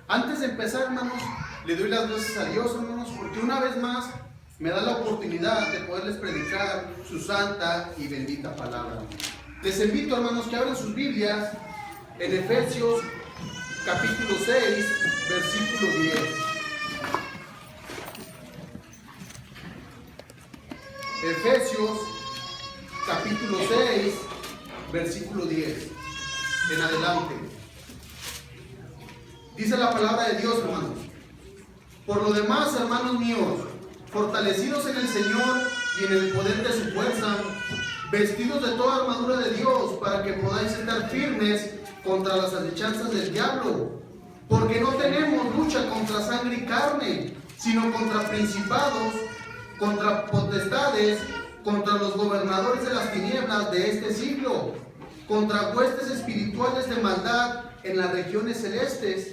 Antes de empezar, hermanos, le doy las gracias a Dios, hermanos, porque una vez más me da la oportunidad de poderles predicar su santa y bendita palabra. Les invito, hermanos, que abran sus Biblias en Efesios capítulo 6, versículo 10. Efesios capítulo 6, versículo 10 en adelante. Dice la palabra de Dios, hermanos: por lo demás, hermanos míos, fortalecidos en el Señor y en el poder de su fuerza, vestidos de toda armadura de Dios, para que podáis estar firmes contra las acechanzas del diablo, porque no tenemos lucha contra sangre y carne, sino contra principados, contra potestades, contra los gobernadores de las tinieblas de este siglo, contra huestes espirituales de maldad en las regiones celestes.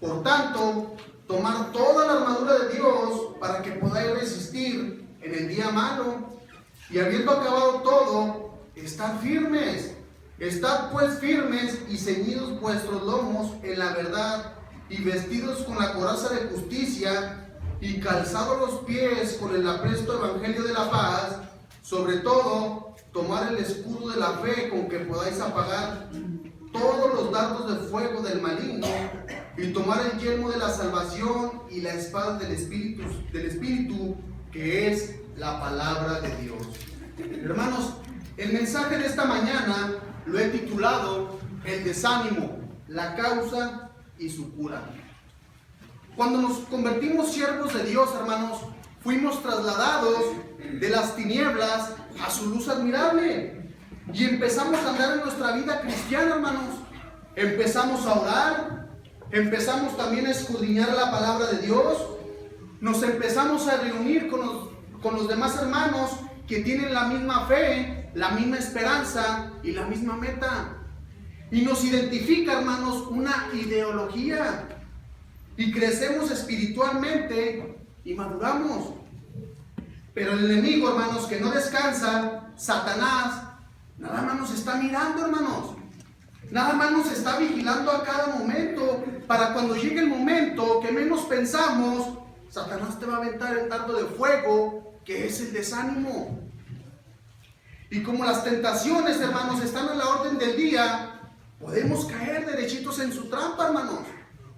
Por tanto, tomar toda la armadura de Dios para que podáis resistir en el día malo, y habiendo acabado todo, estar firmes. Estad pues firmes y ceñidos vuestros lomos en la verdad, y vestidos con la coraza de justicia, y calzados los pies con el apresto evangelio de la paz. Sobre todo, tomar el escudo de la fe, con que podáis apagar todos los dardos de fuego del maligno, y tomar el yelmo de la salvación y la espada del Espíritu, que es la palabra de Dios. Hermanos, el mensaje de esta mañana lo he titulado El desánimo, la causa y su cura. Cuando nos convertimos siervos de Dios, hermanos, fuimos trasladados de las tinieblas a su luz admirable, y empezamos a andar en nuestra vida cristiana, hermanos. Empezamos a orar, empezamos también a escudriñar la palabra de Dios, nos empezamos a reunir con los demás hermanos que tienen la misma fe, la misma esperanza y la misma meta. Y nos identifica, hermanos, una ideología, y crecemos espiritualmente y maduramos. Pero el enemigo, hermanos, que no descansa, Satanás, nada más nos está mirando, hermanos. Nada más nos está vigilando a cada momento, para cuando llegue el momento que menos pensamos, Satanás te va a aventar el dardo de fuego, que es el desánimo. Y como las tentaciones, hermanos, están a la orden del día, podemos caer derechitos en su trampa, hermanos,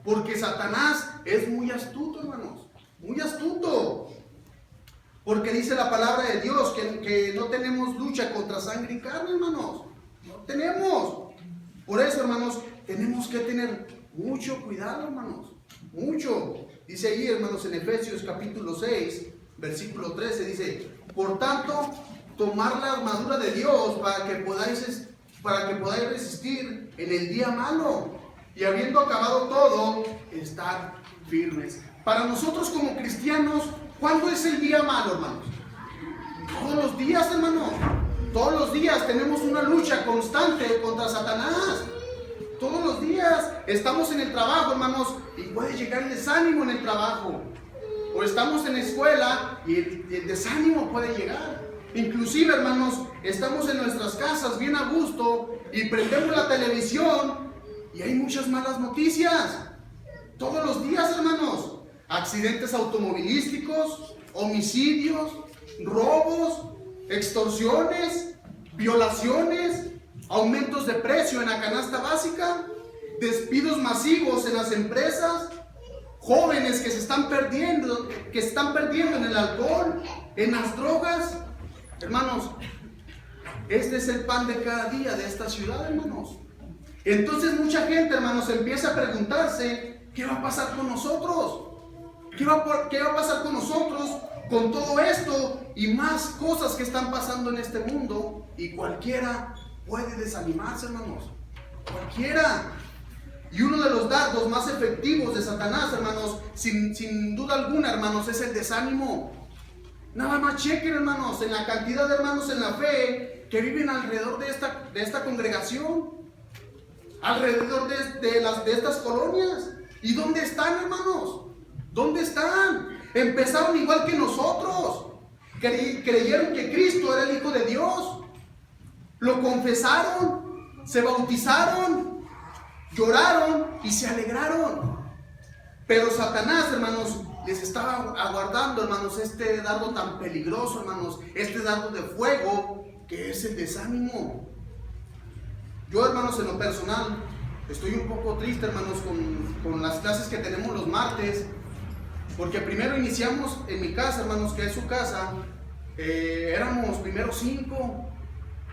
porque Satanás es muy astuto, hermanos, muy astuto. Porque dice la palabra de Dios que no tenemos lucha contra sangre y carne, hermanos. No tenemos. Por eso, hermanos, tenemos que tener mucho cuidado, hermanos. Mucho. Dice allí, hermanos, en Efesios capítulo 6, versículo 13, dice: por tanto, tomar la armadura de Dios para que podáis resistir en el día malo, y habiendo acabado todo, estar firmes. Para nosotros como cristianos, ¿cuándo es el día malo, hermanos? Todos los días, hermanos. Todos los días tenemos una lucha constante contra Satanás. Todos los días estamos en el trabajo, hermanos, y puede llegar el desánimo en el trabajo. O estamos en la escuela y el desánimo puede llegar. Inclusive, hermanos, estamos en nuestras casas bien a gusto y prendemos la televisión y hay muchas malas noticias. Todos los días, hermanos. Accidentes automovilísticos, homicidios, robos, extorsiones, violaciones, aumentos de precio en la canasta básica, despidos masivos en las empresas, jóvenes que se están perdiendo en el alcohol, en las drogas. Hermanos, este es el pan de cada día de esta ciudad, hermanos. Entonces mucha gente, hermanos, empieza a preguntarse: ¿qué va a pasar con nosotros? ¿Qué va a pasar con nosotros con todo esto y más cosas que están pasando en este mundo? Y cualquiera puede desanimarse, hermanos. Cualquiera. Y uno de los dardos más efectivos de Satanás, hermanos, sin duda alguna, hermanos, es el desánimo. Nada más chequen, hermanos, en la cantidad de hermanos en la fe que viven alrededor de esta congregación, alrededor de estas colonias. ¿Y dónde están, hermanos? ¿Dónde están? Empezaron igual que nosotros. Creyeron que Cristo era el Hijo de Dios. Lo confesaron, se bautizaron, lloraron y se alegraron. Pero Satanás, hermanos, les estaba aguardando, hermanos, este dardo tan peligroso, hermanos, este dardo de fuego que es el desánimo. Yo, hermanos, en lo personal, estoy un poco triste, hermanos, con las clases que tenemos los martes, porque primero iniciamos en mi casa, hermanos, que es su casa, éramos primero 5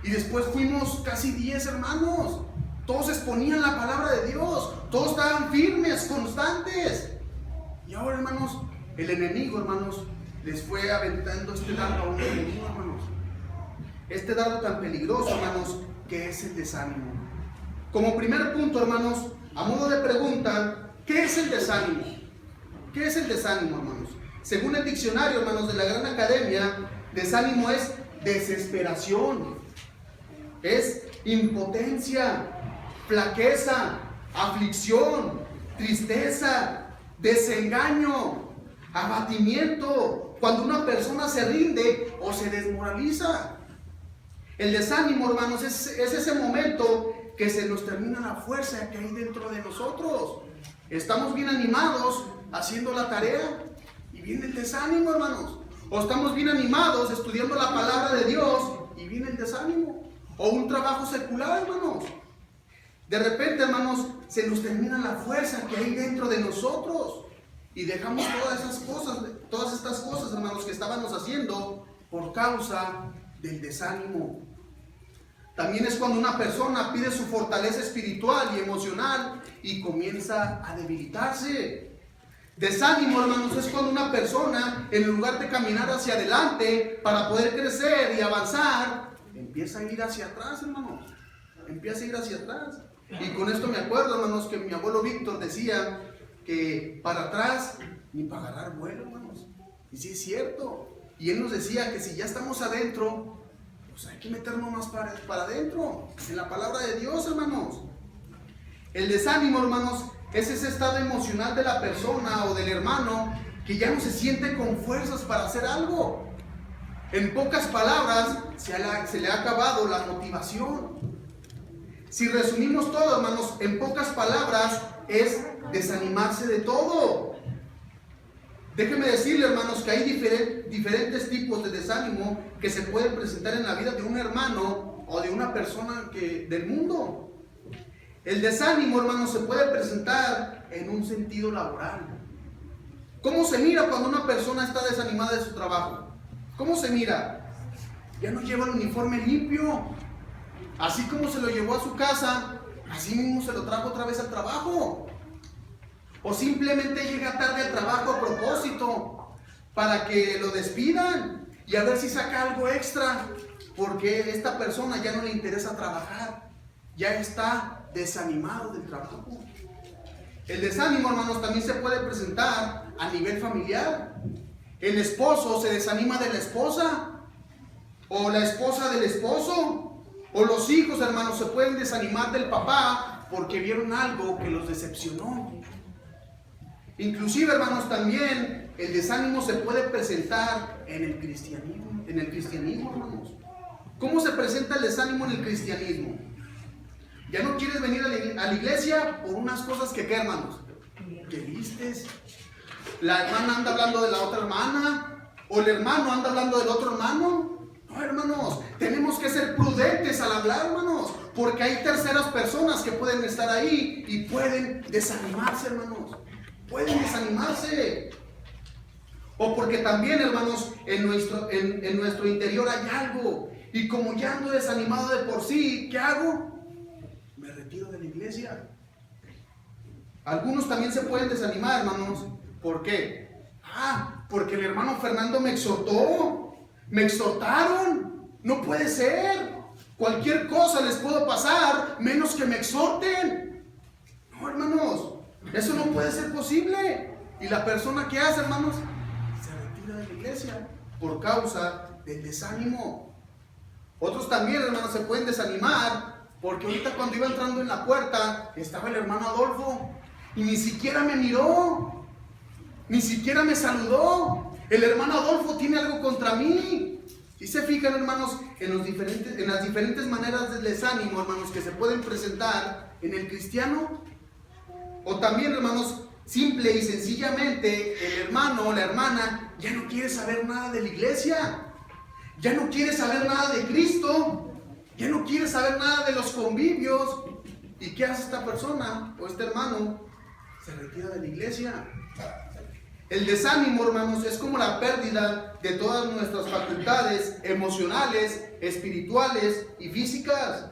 y después fuimos casi 10 hermanos. Todos exponían la palabra de Dios, todos estaban firmes, constantes. Y ahora, hermanos, el enemigo, hermanos, les fue aventando este dardo a un enemigo, hermanos. Este dardo tan peligroso, hermanos, que es el desánimo. Como primer punto, hermanos, a modo de pregunta, ¿qué es el desánimo? ¿Qué es el desánimo, hermanos? Según el diccionario, hermanos, de la Gran Academia, desánimo es desesperación, es impotencia, flaqueza, aflicción, tristeza, desengaño, abatimiento, cuando una persona se rinde o se desmoraliza. El desánimo, hermanos, es ese momento que se nos termina la fuerza que hay dentro de nosotros. Estamos bien animados haciendo la tarea y viene el desánimo, hermanos. O estamos bien animados estudiando la palabra de Dios y viene el desánimo. O un trabajo secular, hermanos. De repente, hermanos, se nos termina la fuerza que hay dentro de nosotros y dejamos todas estas cosas, hermanos, que estábamos haciendo por causa del desánimo. También es cuando una persona pide su fortaleza espiritual y emocional y comienza a debilitarse. Desánimo, hermanos, es cuando una persona, en lugar de caminar hacia adelante para poder crecer y avanzar, empieza a ir hacia atrás, hermanos. Empieza a ir hacia atrás. Y con esto me acuerdo, hermanos, que mi abuelo Víctor decía que para atrás ni para agarrar vuelo, hermanos. Y sí es cierto. Y él nos decía que si ya estamos adentro, pues hay que meternos más para adentro, en la palabra de Dios, hermanos. El desánimo, hermanos, es ese estado emocional de la persona o del hermano que ya no se siente con fuerzas para hacer algo. En pocas palabras, se le ha acabado la motivación. Si resumimos todo, hermanos, en pocas palabras, es desanimarse de todo. Déjenme decirle, hermanos, que hay diferentes tipos de desánimo que se pueden presentar en la vida de un hermano o de una persona del mundo. El desánimo, hermanos, se puede presentar en un sentido laboral. ¿Cómo se mira cuando una persona está desanimada de su trabajo? ¿Cómo se mira? Ya no lleva el uniforme limpio. Así como se lo llevó a su casa, así mismo se lo trajo otra vez al trabajo. O simplemente llega tarde al trabajo a propósito para que lo despidan y a ver si saca algo extra, porque esta persona ya no le interesa trabajar, ya está desanimado del trabajo. El desánimo, hermanos, también se puede presentar a nivel familiar. El esposo se desanima de la esposa, o la esposa del esposo, o los hijos, hermanos, se pueden desanimar del papá porque vieron algo que los decepcionó. Inclusive, hermanos, también el desánimo se puede presentar en el cristianismo, hermanos. ¿Cómo se presenta el desánimo en el cristianismo? Ya no quieres venir a la iglesia por unas cosas que, ¿qué, hermanos? Que vistes. La hermana anda hablando de la otra hermana, o el hermano anda hablando del otro hermano. No, hermanos, tenemos que ser prudentes al hablar, hermanos, porque hay terceras personas que pueden estar ahí y pueden desanimarse, hermanos. Pueden desanimarse. O porque también, hermanos, en nuestro interior hay algo. Y como ya ando desanimado de por sí, ¿qué hago? Me retiro de la iglesia. Algunos también se pueden desanimar, hermanos. ¿Por qué? Porque el hermano Fernando me exhortó. Me exhortaron. No puede ser. Cualquier cosa les puedo pasar, menos que me exhorten. No, hermanos. Eso no puede ser posible. Y la persona que hace, hermanos, se retira de la iglesia por causa del desánimo. Otros también, hermanos, se pueden desanimar porque ahorita cuando iba entrando en la puerta estaba el hermano Adolfo y ni siquiera me miró, ni siquiera me saludó. El hermano Adolfo tiene algo contra mí. ¿Sí se fijan, hermanos, en las diferentes maneras del desánimo, hermanos, que se pueden presentar en el cristiano? O también, hermanos, simple y sencillamente el hermano o la hermana ya no quiere saber nada de la iglesia, ya no quiere saber nada de Cristo, ya no quiere saber nada de los convivios. ¿Y qué hace esta persona o este hermano? Se retira de la iglesia. El desánimo, hermanos, es como la pérdida de todas nuestras facultades emocionales, espirituales y físicas.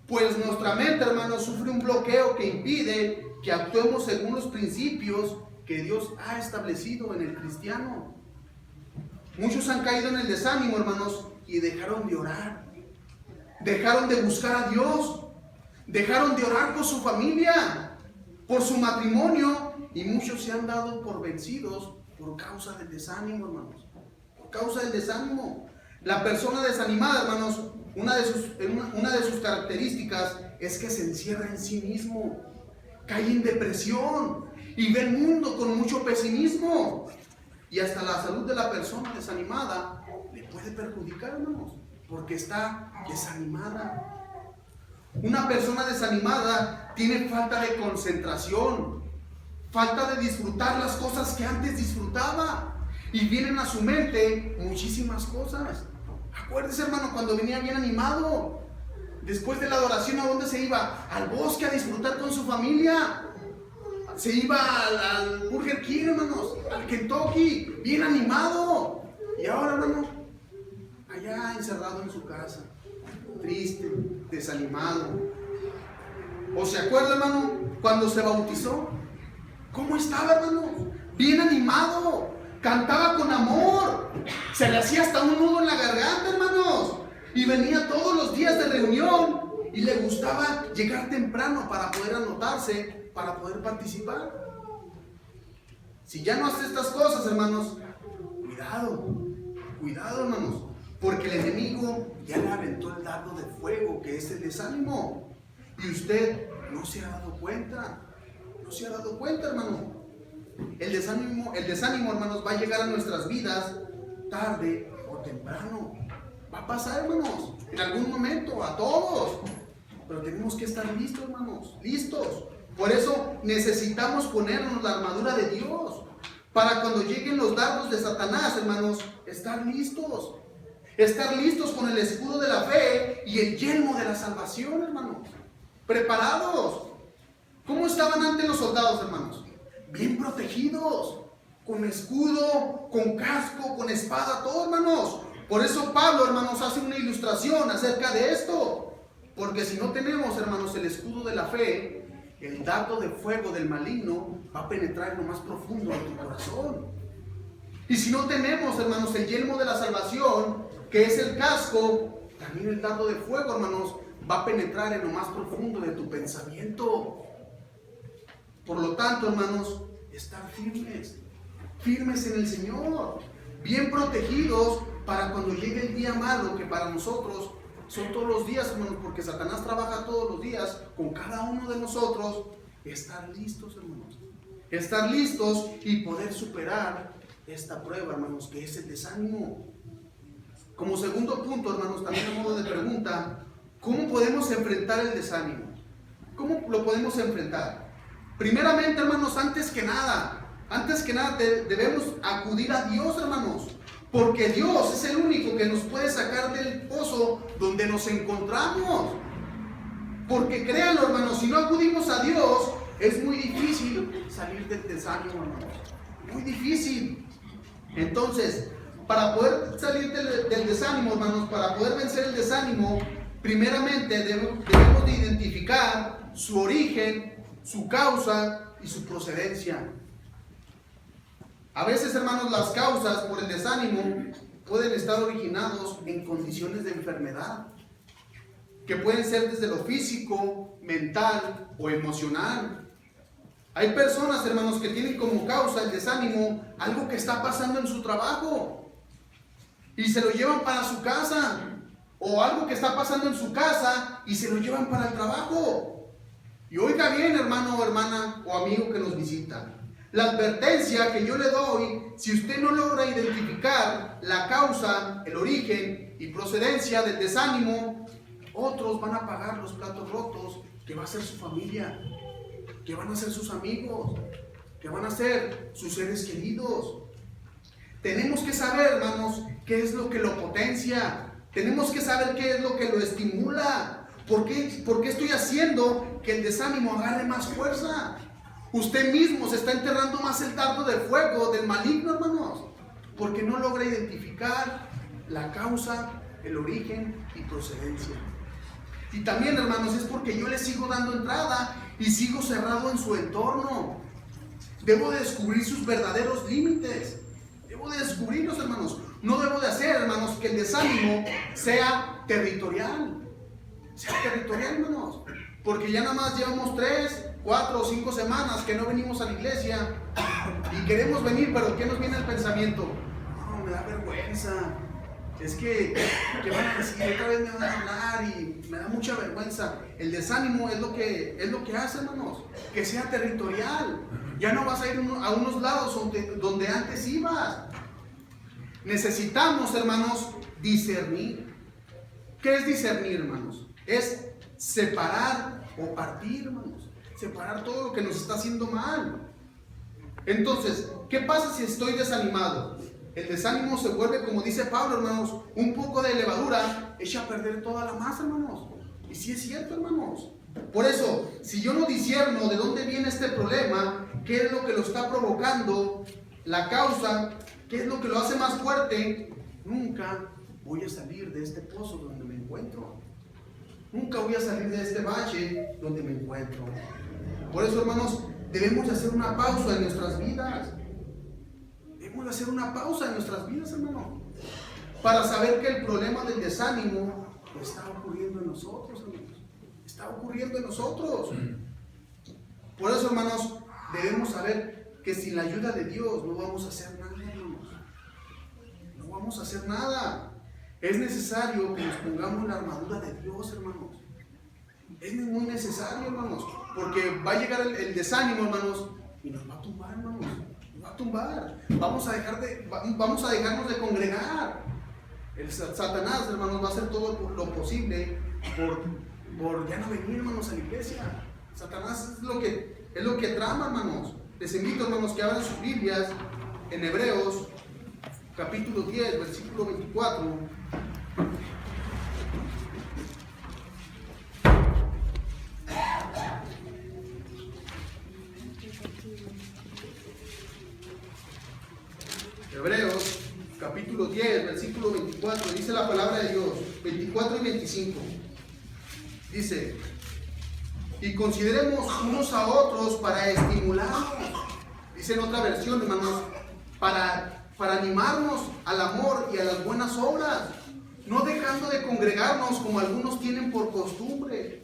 Pues nuestra mente, hermanos, sufre un bloqueo que impide que actuemos según los principios que Dios ha establecido en el cristiano. Muchos han caído en el desánimo, hermanos, y dejaron de orar. Dejaron de buscar a Dios. Dejaron de orar por su familia, por su matrimonio. Y muchos se han dado por vencidos por causa del desánimo, hermanos. Por causa del desánimo. La persona desanimada, hermanos, una de sus características es que se encierra en sí mismo. Cae en depresión y ve el mundo con mucho pesimismo. Y hasta la salud de la persona desanimada le puede perjudicar, hermanos, porque está desanimada. Una persona desanimada tiene falta de concentración, falta de disfrutar las cosas que antes disfrutaba, y vienen a su mente muchísimas cosas. Acuérdese, hermano, cuando venía bien animado, después de la adoración, ¿a dónde se iba? Al bosque a disfrutar con su familia. Se iba al Burger King, hermanos, al Kentucky, bien animado. Y ahora, hermano, allá encerrado en su casa, triste, desanimado. ¿O se acuerda, hermano, cuando se bautizó? ¿Cómo estaba, hermano? Bien animado, cantaba con amor, se le hacía hasta un nudo en la garganta, hermanos, y venía todos los días de reunión y le gustaba llegar temprano para poder anotarse, para poder participar. Si ya no hace estas cosas, hermanos, cuidado, hermanos, porque el enemigo ya le aventó el dardo de fuego, que es el desánimo, y usted no se ha dado cuenta. No se ha dado cuenta, hermano. El desánimo, hermanos, va a llegar a nuestras vidas tarde o temprano. Va a pasar, hermanos, en algún momento, a todos. Pero tenemos que estar listos, hermanos, listos. Por eso necesitamos ponernos la armadura de Dios, para cuando lleguen los dardos de Satanás, hermanos, estar listos. Estar listos con el escudo de la fe y el yelmo de la salvación, hermanos. Preparados. ¿Cómo estaban antes los soldados, hermanos? Bien protegidos, con escudo, con casco, con espada, todo, hermanos. Por eso Pablo, hermanos, hace una ilustración acerca de esto. Porque si no tenemos, hermanos, el escudo de la fe, el dardo de fuego del maligno va a penetrar en lo más profundo de tu corazón. Y si no tenemos, hermanos, el yelmo de la salvación, que es el casco, también el dardo de fuego, hermanos, va a penetrar en lo más profundo de tu pensamiento. Por lo tanto, hermanos, estar firmes en el Señor, bien protegidos para cuando llegue el día malo, que para nosotros son todos los días, hermanos, porque Satanás trabaja todos los días con cada uno de nosotros. Estar listos, hermanos, estar listos y poder superar esta prueba, hermanos, que es el desánimo. Como segundo punto, hermanos, también a modo de pregunta, ¿cómo podemos enfrentar el desánimo? ¿Cómo lo podemos enfrentar? Primeramente, hermanos, antes que nada debemos acudir a Dios, hermanos, porque Dios es el único que nos puede sacar del pozo donde nos encontramos. Porque créanlo, hermanos, si no acudimos a Dios, es muy difícil salir del desánimo, hermanos. Muy difícil. Entonces, para poder salir del desánimo, hermanos, para poder vencer el desánimo, primeramente debemos de identificar su origen, su causa y su procedencia. A veces, hermanos, las causas por el desánimo pueden estar originados en condiciones de enfermedad, que pueden ser desde lo físico, mental o emocional. Hay personas, hermanos, que tienen como causa el desánimo algo que está pasando en su trabajo y se lo llevan para su casa, o algo que está pasando en su casa y se lo llevan para el trabajo. Y oiga bien, hermano o hermana o amigo que nos visita, la advertencia que yo le doy: si usted no logra identificar la causa, el origen y procedencia del desánimo, otros van a pagar los platos rotos, que va a ser su familia, que van a ser sus amigos, que van a ser sus seres queridos. Tenemos que saber, hermanos, qué es lo que lo potencia. Tenemos que saber qué es lo que lo estimula. ¿Por qué estoy haciendo que el desánimo agarre más fuerza? Usted mismo se está enterrando más el dardo de fuego del maligno, hermanos, porque no logra identificar la causa, el origen y procedencia. Y también, hermanos, es porque yo le sigo dando entrada y sigo cerrado en su entorno. Debo de descubrir sus verdaderos límites. Debo de descubrirlos, hermanos. No debo de hacer, hermanos, que el desánimo sea territorial. Sea territorial, hermanos. Porque ya nada más llevamos 3, 4 o 5 semanas que no venimos a la iglesia y queremos venir, pero ¿qué nos viene el pensamiento? No, me da vergüenza. Es que, ¿qué van a decir? Otra vez me van a hablar y me da mucha vergüenza. El desánimo es lo que hace, hermanos, que sea territorial. Ya no vas a ir a unos lados donde antes ibas. Necesitamos, hermanos, discernir. ¿Qué es discernir, hermanos? Es separar o partir, hermanos. Separar todo lo que nos está haciendo mal. Entonces, ¿qué pasa si estoy desanimado? El desánimo se vuelve, como dice Pablo, hermanos, un poco de levadura echa a perder toda la masa, hermanos. Y sí es cierto, hermanos. Por eso, si yo no discierno de dónde viene este problema, qué es lo que lo está provocando, la causa, qué es lo que lo hace más fuerte, nunca voy a salir de este pozo donde me encuentro. Nunca voy a salir de este bache donde me encuentro. Por eso, hermanos, debemos de hacer una pausa en nuestras vidas. Debemos de hacer una pausa en nuestras vidas, hermano, para saber que el problema del desánimo está ocurriendo en nosotros, hermanos. Está ocurriendo en nosotros. Por eso, hermanos, debemos saber que sin la ayuda de Dios no vamos a hacer nada, hermanos. No vamos a hacer nada. Es necesario que nos pongamos la armadura de Dios, hermanos. Es muy necesario, hermanos, porque va a llegar el desánimo, hermanos, y nos va a tumbar, hermanos. Nos va a tumbar. Vamos a dejarnos de congregar. El Satanás, hermanos, va a hacer todo lo posible por ya no venir, hermanos, a la iglesia. Satanás es lo que trama, hermanos. Les invito, hermanos, que abran sus Biblias en Hebreos, capítulo 10, versículo 24. Hebreos, capítulo 10, versículo 24, dice la palabra de Dios, 24 y 25. Dice: y consideremos unos a otros para estimularnos. Dice en otra versión, hermanos, para animarnos al amor y a las buenas obras, no dejando de congregarnos como algunos tienen por costumbre,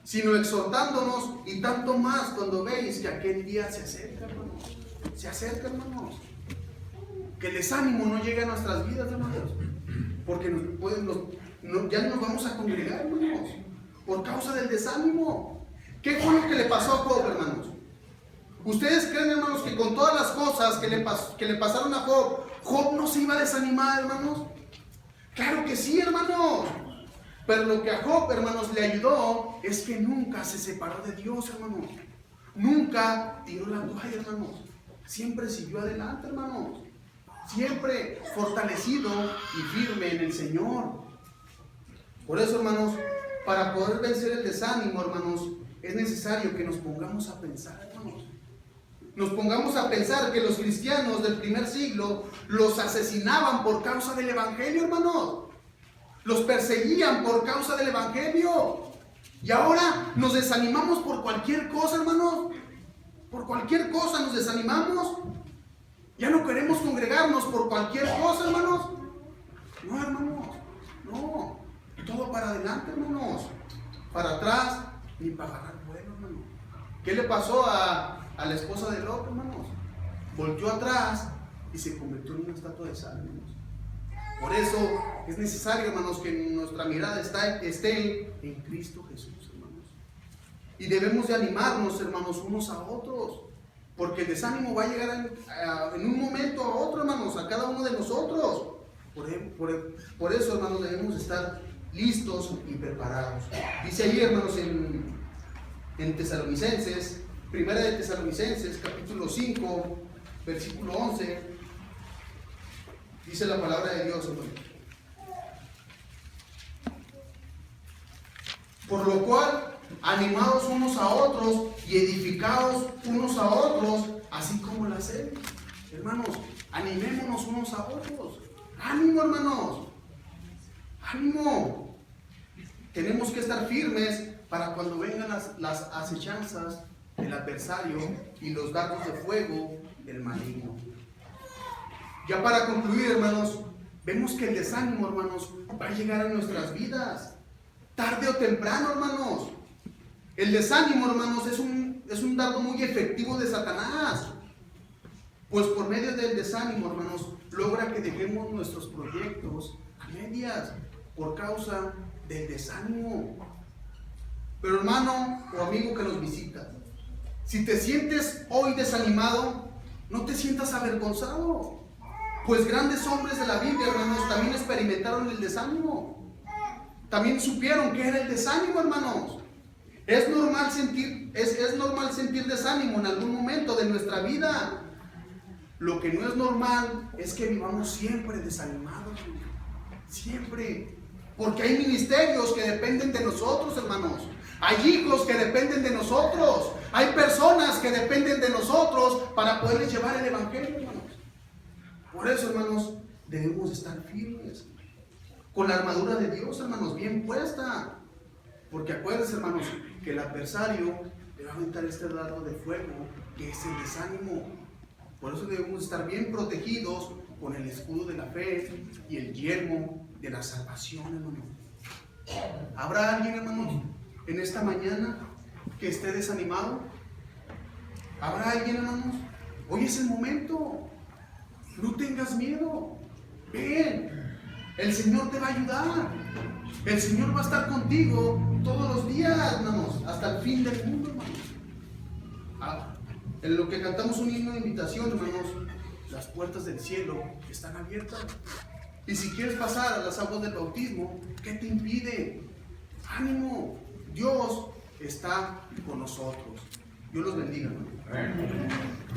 sino exhortándonos, y tanto más cuando veis que aquel día se acerca, hermanos. Se acerca, hermanos. Que el desánimo no llegue a nuestras vidas, hermanos, porque ya no nos vamos a congregar, hermanos, por causa del desánimo. ¿Qué fue lo que le pasó a Job, hermanos? ¿Ustedes creen, hermanos, que con todas las cosas que le pasaron a Job, Job no se iba a desanimar, hermanos? Claro que sí, hermanos. Pero lo que a Job, hermanos, le ayudó es que nunca se separó de Dios, hermanos. Nunca tiró la toalla, hermanos. Siempre siguió adelante, hermanos. Siempre fortalecido y firme en el Señor. Por eso, hermanos, para poder vencer el desánimo, hermanos, es necesario que nos pongamos a pensar, hermanos. Nos pongamos a pensar que los cristianos del primer siglo los asesinaban por causa del Evangelio, hermanos. Los perseguían por causa del Evangelio. Y ahora nos desanimamos por cualquier cosa, hermanos. Por cualquier cosa nos desanimamos. Ya no queremos congregarnos por cualquier cosa, hermanos. No, hermanos, no. Todo para adelante, hermanos. Para atrás, ni para agarrar vuelo, hermano. ¿Qué le pasó a la esposa de Lot, hermanos? Volteó atrás y se convirtió en una estatua de sal, hermanos. Por eso es necesario, hermanos, que nuestra mirada esté en Cristo Jesús, hermanos. Y debemos de animarnos, hermanos, unos a otros. Porque el desánimo va a llegar en un momento a otro, hermanos, a cada uno de nosotros. Por eso, hermanos, debemos estar listos y preparados. Dice ahí, hermanos, en Tesalonicenses, Primera de Tesalonicenses, capítulo 5, versículo 11, dice la palabra de Dios, hermano. Por lo cual, animados unos a otros y edificados unos a otros, así como la hacemos. Hermanos, animémonos unos a otros. ¡Ánimo, hermanos! ¡Ánimo! Tenemos que estar firmes para cuando vengan las acechanzas del adversario y los dardos de fuego del maligno. Ya para concluir, hermanos, vemos que el desánimo, hermanos, va a llegar a nuestras vidas, tarde o temprano, hermanos. El desánimo, hermanos, es un dardo muy efectivo de Satanás, pues por medio del desánimo, hermanos, logra que dejemos nuestros proyectos a medias por causa del desánimo. Pero hermano o amigo que nos visita, si te sientes hoy desanimado, no te sientas avergonzado, pues grandes hombres de la Biblia, hermanos, también experimentaron el desánimo. También supieron qué era el desánimo, hermanos. Es normal sentir desánimo en algún momento de nuestra vida. Lo que no es normal es que vivamos siempre desanimados, siempre, porque hay ministerios que dependen de nosotros, hermanos. Hay hijos que dependen de nosotros. Hay personas que dependen de nosotros para poderles llevar el evangelio, hermanos. Por eso, hermanos, debemos estar firmes, con la armadura de Dios, hermanos, bien puesta. Porque acuérdense, hermanos, que el adversario le va a aventar este dardo de fuego, que es el desánimo. Por eso debemos estar bien protegidos con el escudo de la fe y el yelmo de la salvación, hermanos. ¿Habrá alguien, hermanos, en esta mañana que esté desanimado? ¿Habrá alguien, hermanos? Hoy es el momento. No tengas miedo. Ven. El Señor te va a ayudar. El Señor va a estar contigo todos los días, hermanos, hasta el fin del mundo, hermanos. En lo que cantamos un himno de invitación, hermanos, las puertas del cielo están abiertas. Y si quieres pasar a las aguas del bautismo, ¿qué te impide? ¡Ánimo! Dios está con nosotros. Dios los bendiga, hermanos.